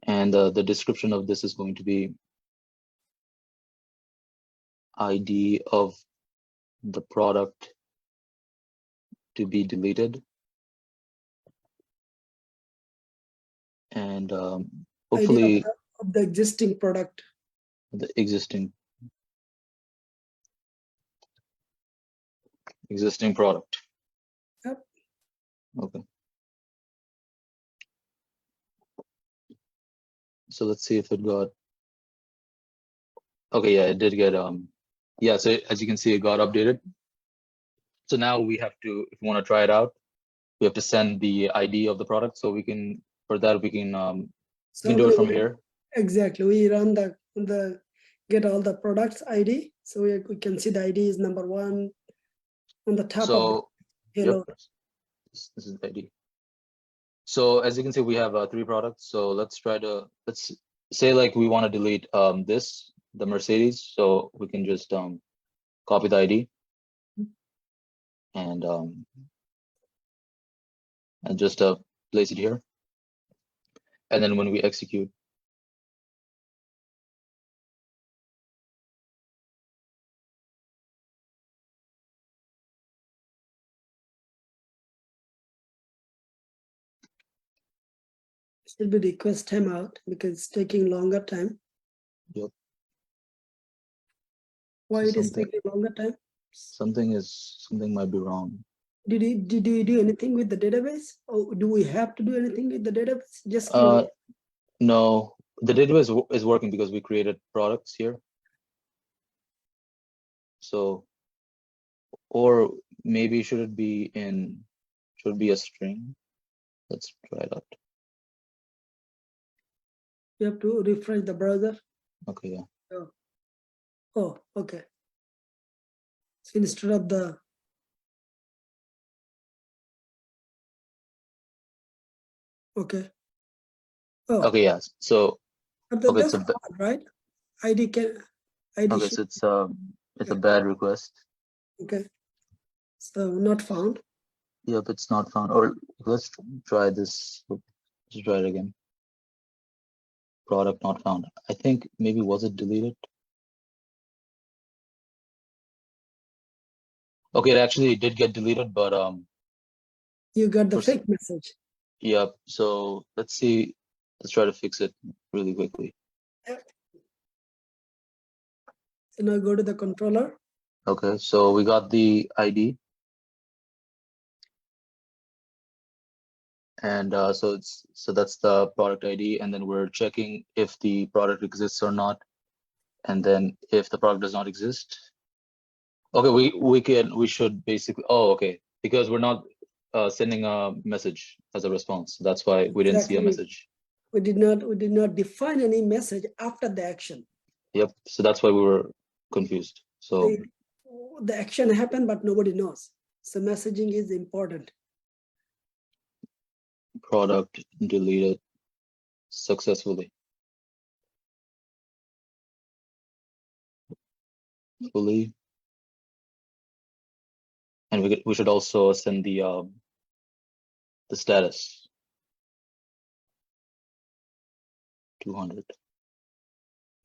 And the description of this is going to be ID of the product to be deleted. And hopefully ID of the existing product. the existing product. Yep. Okay. So let's see if it got. Okay, yeah, it did get yeah, so as you can see, it got updated. So now we have to, if we want to try it out, we have to send the ID of the product. So we can, for that, we can do it from here. Exactly. We run the get all the products ID. So we can see the ID is number 1 on the top of the hello. Yep, this is the ID. So as you can see, we have 3 products. So let's say like we want to delete the Mercedes. So we can just copy the ID and just place it here. And then when we execute, Should be request timeout because it's taking longer time. Yep. Why it is taking longer time? Something might be wrong. Did you do anything with the database? Or do we have to do anything with the database? Just no, the database is working because we created products here. So, or maybe should it be a string? Let's try it out. You have to refresh the browser. Okay, yeah. Oh, okay. So instead of the okay. Oh. Okay, yes. So okay, that's fine, right? ID can ID. Okay, so it's a bad request. Okay. So not found. Yep, it's not found. Or let's try this. Let's try it again. Product not found. I think maybe was it deleted? Okay, it actually did get deleted, but you got the fake message. Yep. So let's see. Let's try to fix it really quickly. Yep. So now go to the controller. Okay, so we got the ID. And so that's the product ID, and then we're checking if the product exists or not. And then if the product does not exist, okay, we should basically, oh, okay, because we're not sending a message as a response. That's why we didn't see a message. We did not define any message after the action. Yep. So that's why we were confused. So the action happened, but nobody knows. So messaging is important. Product deleted successfully. And we should also send the status 200.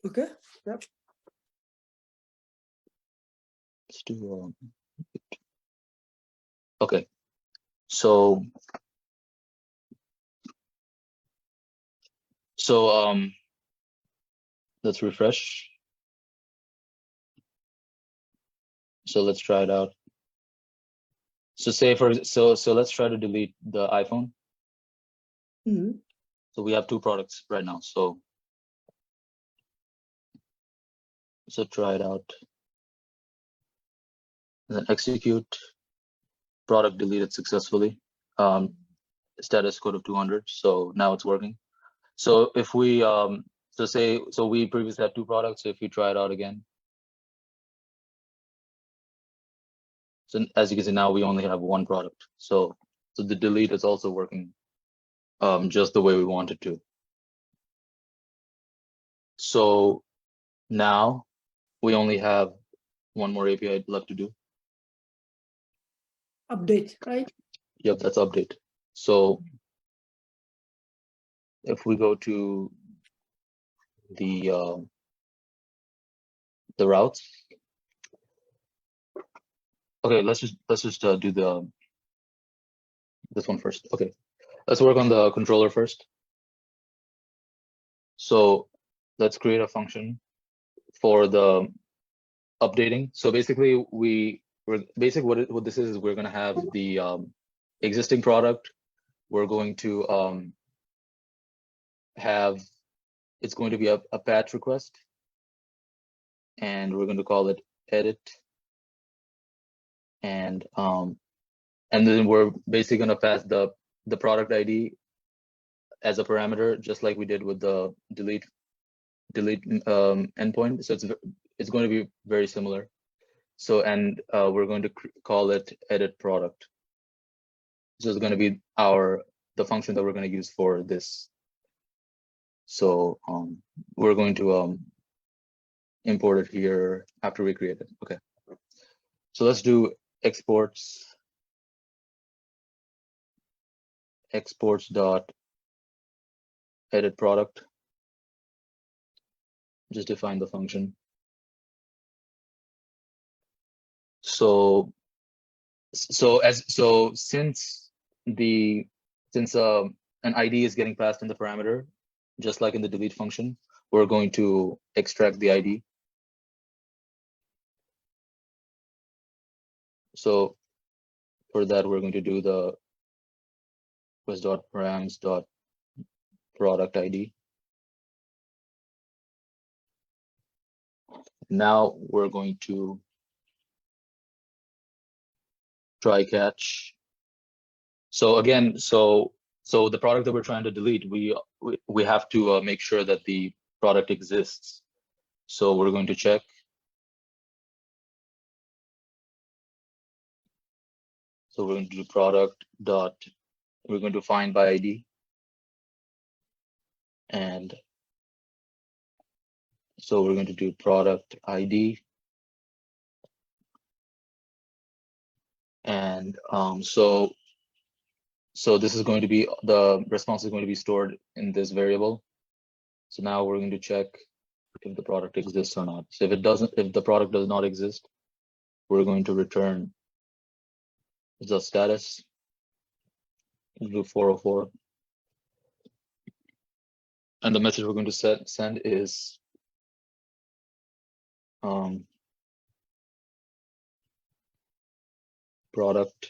Okay. Yep. Let's do okay. So let's refresh. So let's try it out. So so let's try to delete the iPhone. Mm-hmm. So we have 2 products right now. So try it out. And then execute. Product deleted successfully. Status code of 200. So now it's working. So if we so we previously had 2 products. So if we try it out again. So as you can see, now we only have 1 product. So the delete is also working just the way we want it to. So now we only have 1 more API left to do. Update, right? Yep, that's update. So if we go to the routes. Okay, let's just do this one first. Okay, let's work on the controller first. So let's create a function for the updating. So basically, what this is we're gonna have the existing product. We're going to have it's going to be a patch request, and we're going to call it edit, and then we're basically going to pass the product ID as a parameter, just like we did with the delete endpoint. So it's going to be very similar. So and we're going to call it edit product. So it's going to be the function that we're going to use for this. So we're going to import it here after we create it. Okay. So let's do exports dot edit product. Just define the function. So since an ID is getting passed in the parameter, just like in the delete function, we're going to extract the ID. So for that, we're going to do the request.params.product ID. Now we're going to try catch. So again, so the product that we're trying to delete, we have to make sure that the product exists. So we're going to check. So we're going to do product dot, we're going to find by ID. And so we're going to do product ID. And so this is going to be, the response is going to be stored in this variable. So now we're going to check if the product exists or not. So if the product does not exist, we're going to return the status. We'll do 404. And the message we're going to send is product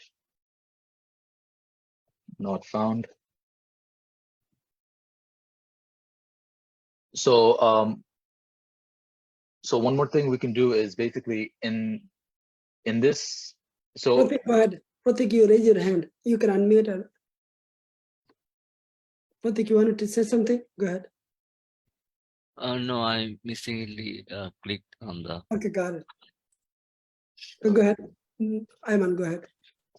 not found. So so one more thing we can do is basically in this. So Pratik, go ahead. Pratik, you raise your hand. You can unmute her. Pratik, you wanted to say something? Go ahead. No, I mistakenly clicked on the. Okay, got it. So go ahead. Ayman, go ahead.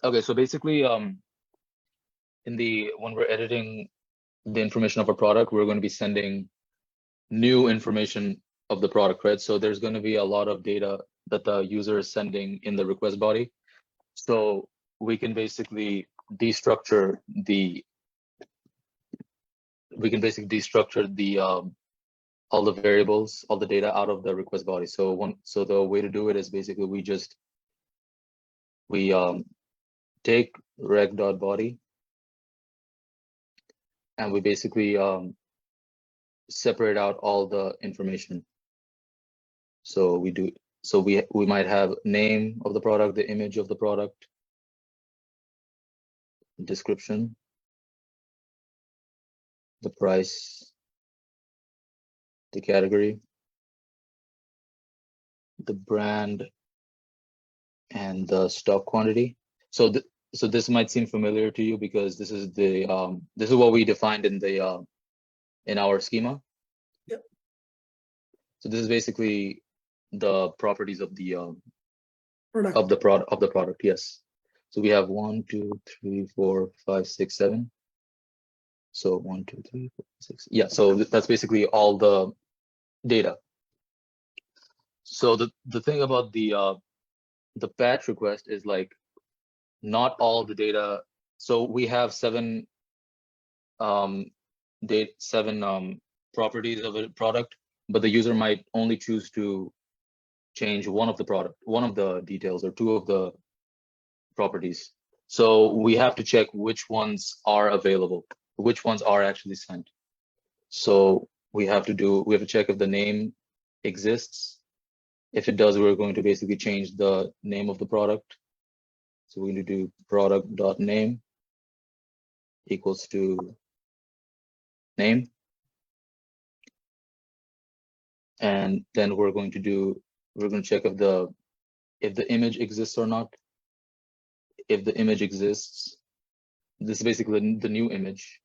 okay, so basically when we're editing the information of a product, we're going to be sending new information of the product, right? So there's going to be a lot of data that the user is sending in the request body. So we can basically destructure the all the variables, all the data out of the request body. So the way to do it is basically we take rec.body and we basically separate out all the information. So we might have name of the product, the image of the product, description, the price, the category, the brand, and the stock quantity. So this might seem familiar to you because this is what we defined in our schema. Yep. So this is basically the properties of the Product. of the product. Yes. So we have 1, 2, 3, 4, 5, 6, 7. So 1, 2, 3, 4, 6. Yeah. So that's basically all the data. So the thing about the patch request is like not all the data. So we have 7 properties of a product. but the user might only choose to change one of the details or two of the properties. So we have to check which ones are available, which ones are actually sent. So we have to check if the name exists. If it does, we're going to basically change the name of the product. So we're going to do product.name equals to name. And then we're going to check if the image exists or not. If the image exists, this is basically the new image,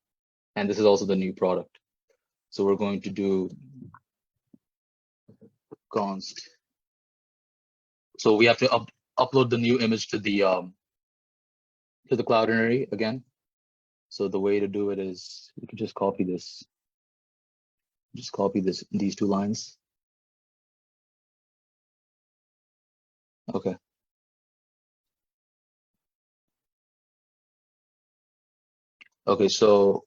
and this is also the new product. So we're going to do const. So we have to upload the new image to the cloudinary again. So the way to do it is we can just copy this. Just copy these two lines. Okay. Okay, so,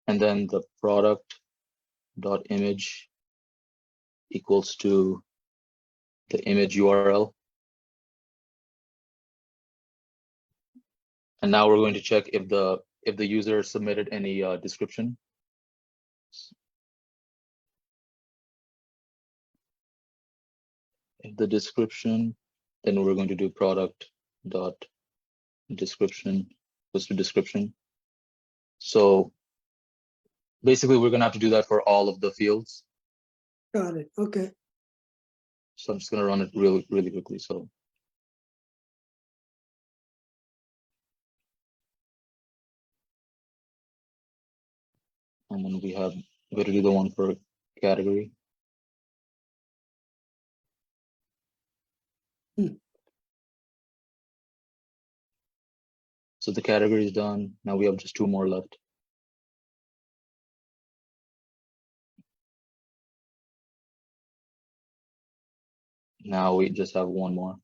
and then the product dot image equals to the image URL. And now we're going to check if the user submitted any description. If the description, then we're going to do product dot description equals to description. So basically, we're gonna have to do that for all of the fields. Got it. Okay. So I'm just gonna run it really, really quickly. So and then we got to do the one for category. So the category is done. Now we have just two more left. Now we just have one more.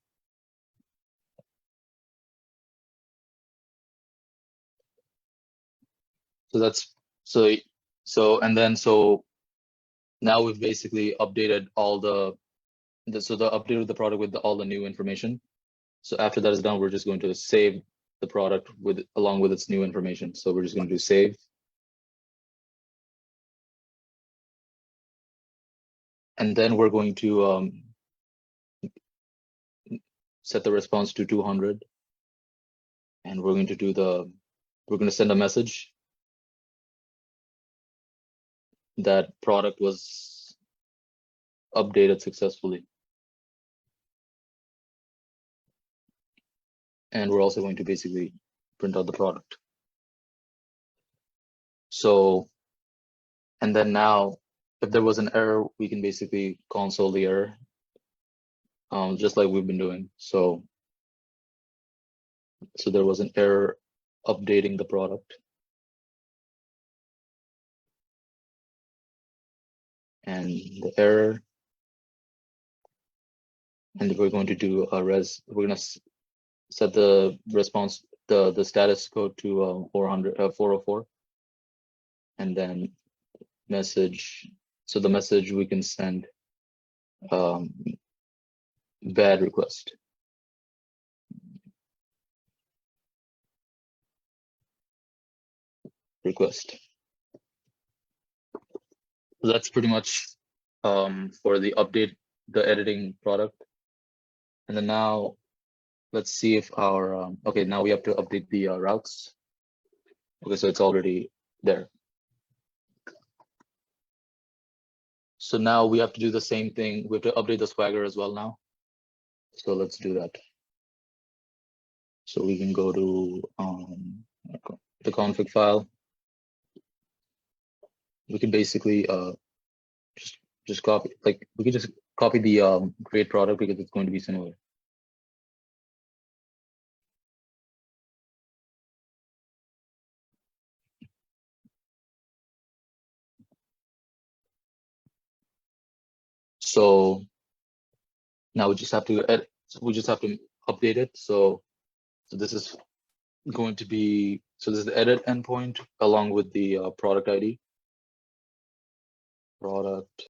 So that's so now we've basically updated all the update of the product with all the new information. So after that is done, we're just going to save the product along with its new information. So we're just going to do save. And then we're going to set the response to 200. And we're going to send a message that product was updated successfully. And we're also going to basically print out the product. So, and then now, if there was an error, we can basically console the error, just like we've been doing. So there was an error updating the product. And the error, and we're going to do we're going to set the response, the status code to 404, and then message. So the message we can send bad request. So that's pretty much for the update, the editing product. And then now let's see if our, okay, now we have to update the routes. Okay, so it's already there. So now we have to do the same thing. We have to update the Swagger as well now. So let's do that. So we can go to the config file. We can basically just copy, like we can just copy the create product because it's going to be similar. So now we just have to edit, we just have to update it. So this is going to be, so this is the edit endpoint along with the product ID. Product